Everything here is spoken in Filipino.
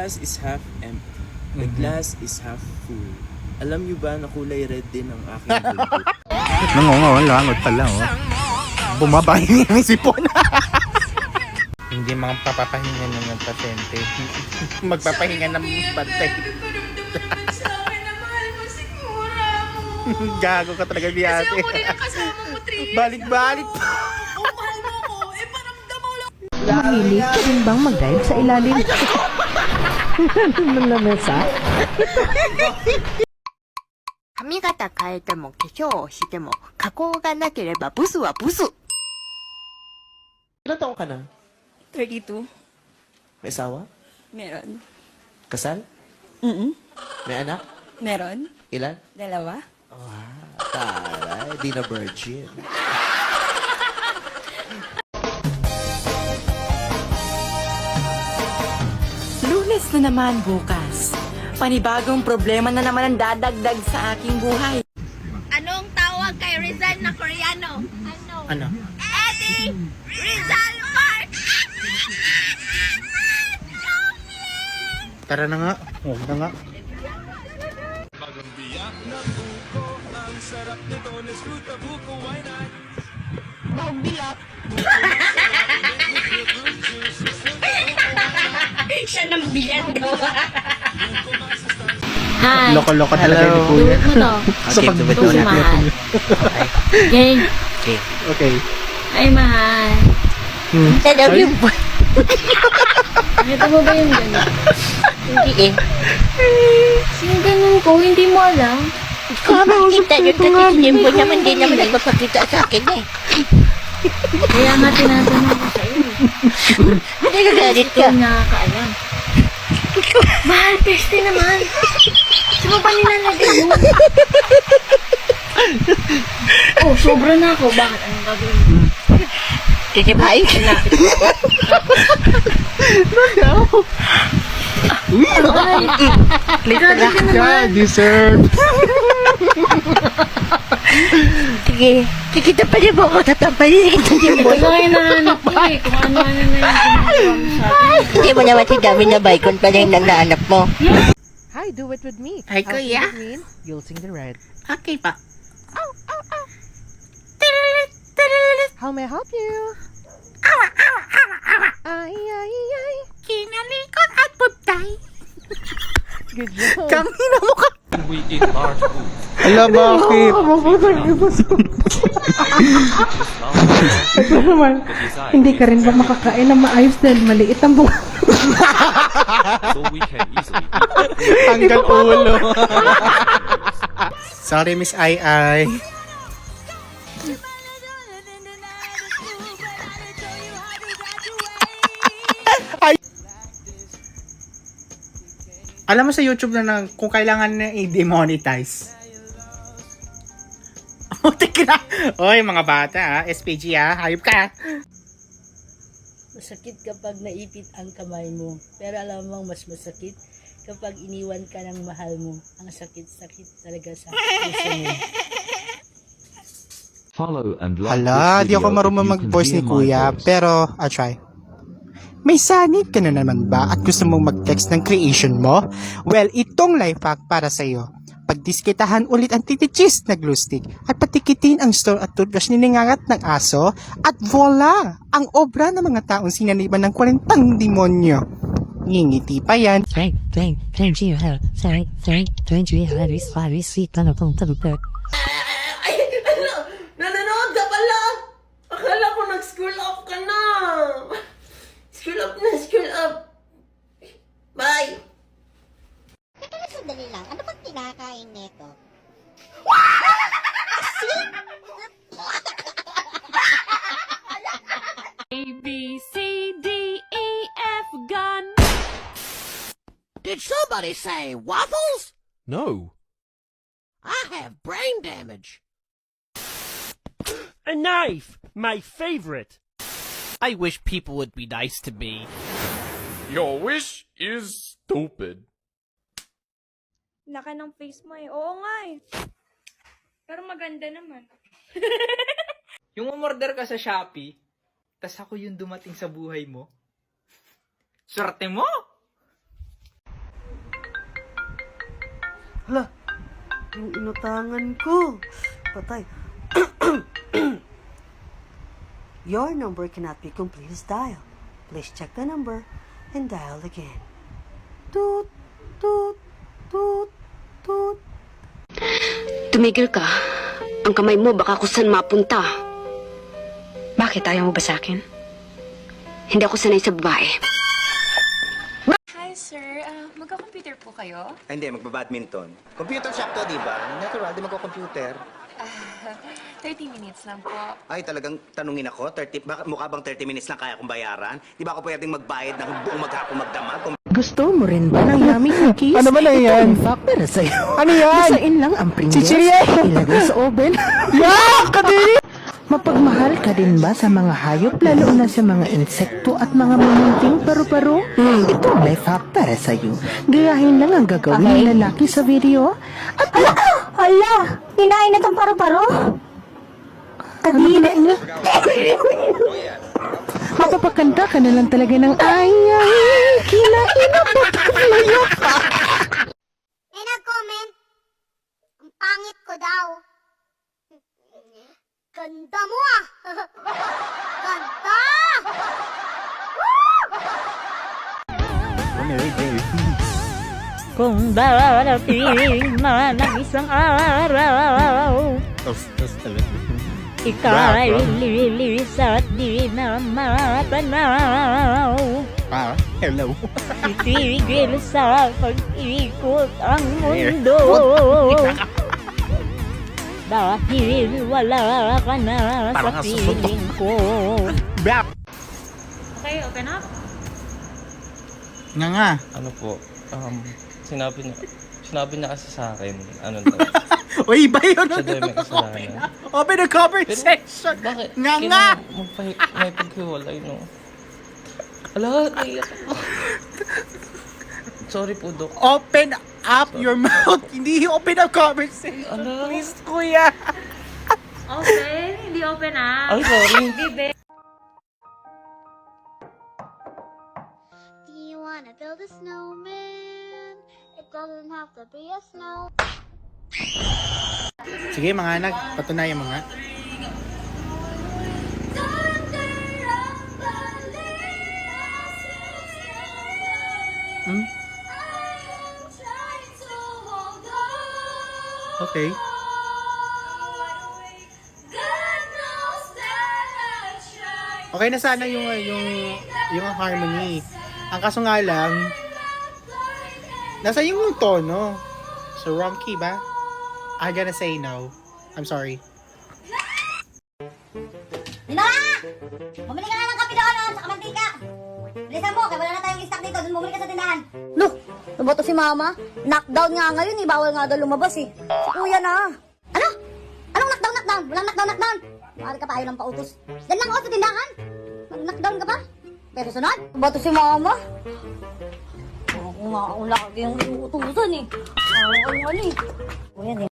glass is half empty. The glass is half full. Alam niyo ba na kulay red din ang aking buntot? Nangongolangot pala, oh. Bumabahin yung sipon. Hindi mga papapahinga ng pasyente. Magpapahinga ng bantay. Sa akin na mahal mo, sigura ako. Gago ka talaga di Kasi ate. ako rin ang kasama mo 3 years Balik-balik. ago. Oh, mahal mo ko. Eh, paramdam mo lang. Mahilig ka rin bang mag-dive sa ilalim ng lamesa? 髪型変えても化粧をしても加工がなければブスはブス。 Ilan taong ka na? 32. May asawa? Meron. Kasal? May anak? Meron. Ilan? 2. Taray, di na virgin. Lunes na naman bukas. Panibagong problema na naman ang dadagdag sa aking buhay. Anong tawag kay Rizal na Koreano? Ano? Eddie Rizal Park! Tara na nga. Huwag na nga. Siya nang biyan daw. Hi. Loko-loko talaga ni Kuya. Ano? Sa pagbubuhat mahal. Okay. Okay. Ay, mahal. Hello, you boy. Nakita mo ba yung gano'n? Hindi eh. Yung gano'n ko, hindi mo alam. Kita yun kasi si Jimbo naman din naman nagpapakita sa akin eh. Kaya nga tinatanong ko sa'yo. Hindi nagalit ka. Hindi nakakaalam. Mahal, peste naman. Saan mo pa nilalagay mo? Oh, sobra na ako. Bakit? Anong gagawin mo? Titibahin ka na. Grabe ka naman. Deserve. Sige. Sige, tapanin mo ako. Tatapanin kita, Jimbo. Ito nga yung nahanap ko eh. Kung ano-ano na yung ginagawa mo sa akin. Hindi mo naman si Dami na Baikon pala yung nanaanap mo. Hi, do it with me. Hi, I'll sing Kuya. the green, you'll sing the red. Okay pa. How may I help you? Ay, ay, ay. Kinalikot at putay. Good job. Kami na mukha. Ala, bakit? Hindi ka rin ba makakain ng maayos dahil maliit ang bunga? Tanggal ulo. Sorry, Miss Ai Ai. Alam mo sa YouTube na kung kailangan na i-demonetize. Oh, teka na. Oy, mga bata, SPG hayop ka. Masakit kapag naipit ang kamay mo. Pero alam mo mas masakit kapag iniwan ka ng mahal mo. Ang sakit-sakit talaga sa puso mo. Follow and like Hala, di ako marunong mag-voice ni Kuya, pero I'll try. May sanib ka na naman ba at gusto mong mag-text ng creation mo? Well, itong life hack para sa'yo. Pagdiskitahan ulit ang titichis na glue stick at patikitin ang store at toothbrush niningangat ng aso at voila! Ang obra ng mga taong sinaniban ng 40 demonyo. Ngingiti pa yan. Ay, ano? Nanonood ka pala? Akala ko nag-school up ka na. School up na, school up. Bye. Teka, sandali lang. Ano bang kinakain nito? A, B, C, D, E, F, gun. Did somebody say waffles? No. I have brain damage. A knife! My favorite! I wish people would be nice to me. Your wish is stupid. Laki ng face mo eh. Oo nga eh. Pero maganda naman. Yung umorder ka sa Shopee, tas ako yung dumating sa buhay mo. Swerte mo! Hala, yung inutangan ko. Patay. Your number cannot be complete as dial. Please check the number and dial again. Toot, toot, toot, toot. Tumigil ka. Ang kamay mo baka kung saan mapunta. Bakit? Ayaw mo ba sa akin? Hindi ako sanay sa babae. Hi, sir. Magka-computer po kayo? Hindi, magba-badminton. Computer shop to, di ba? Natural, di magko-computer. 30 minutes lang po. Ay, talagang tanungin ako, mukha bang 30 minutes lang kaya kong bayaran? Di ba ako pwedeng magbayad ng buong maghapon magdamag? Gusto mo rin ba ng yummy cookies? Ano ba na yan? Para sa'yo. Ano yan? Basain lang ang pringles. Chichirye! Ilagay sa oven. Yak! Kadiri! Mapagmahal ka din ba sa mga hayop, lalo na sa mga insekto at mga mamunting paru-paro? Ito ang life hack para sa'yo. Gayahin lang ang gagawin ng lalaki sa video. At Hala! Kinain na tong paru-paro? Kadiri. mapapakanta ka na lang talaga ng ay, kinain na butterfly pa. May nag-comment. Ang pangit ko daw. Ganda mo ah! Ganda! Kung darating man ang isang araw, ika'y lililis at di na matanaw. Hello. Titigil sa pag-ikot ang mundo. Dahil wala ka na sa piling ko. Okay, open up. Nga. Ano po, sinabi niya kasi sa akin, ano daw, Uy, iba yun. siya daw may kasalanan. Open the conversation. Bakit? Nga. May paghiwalay, no? Ala, naiyak ako. Sorry po, Dok. Open up your mouth. Hindi open up conversation. Ala. Please, kuya. Okay, hindi open up. Ay, sorry. Bibe. Do you wanna build a snowman? It doesn't have to be a snow. Sige, mga anak. Patunayan mo nga. Okay. Okay na sana yung harmony. Ang kaso nga lang, nasa yung tono. So, wrong key ba? I gotta say no. I'm sorry. Ninola! Bumili ka na ng kape doon, oh, saka mantika. Bilisan mo, kaya wala na tayong stock dito. Doon bumili ka sa tindahan. Look, naboto si Mama. Knockdown nga ngayon eh. Bawal nga daw lumabas eh. Si Kuya na. Ano? Anong knockdown? Walang knockdown. Maaari ka pa ayaw ng pautos. Yan lang ako sa tindahan. Mag-knockdown ka pa? Pero sunod, naboto si Mama. Ako nga, ang laki yung iutusan eh. Ano eh. Kuya, hindi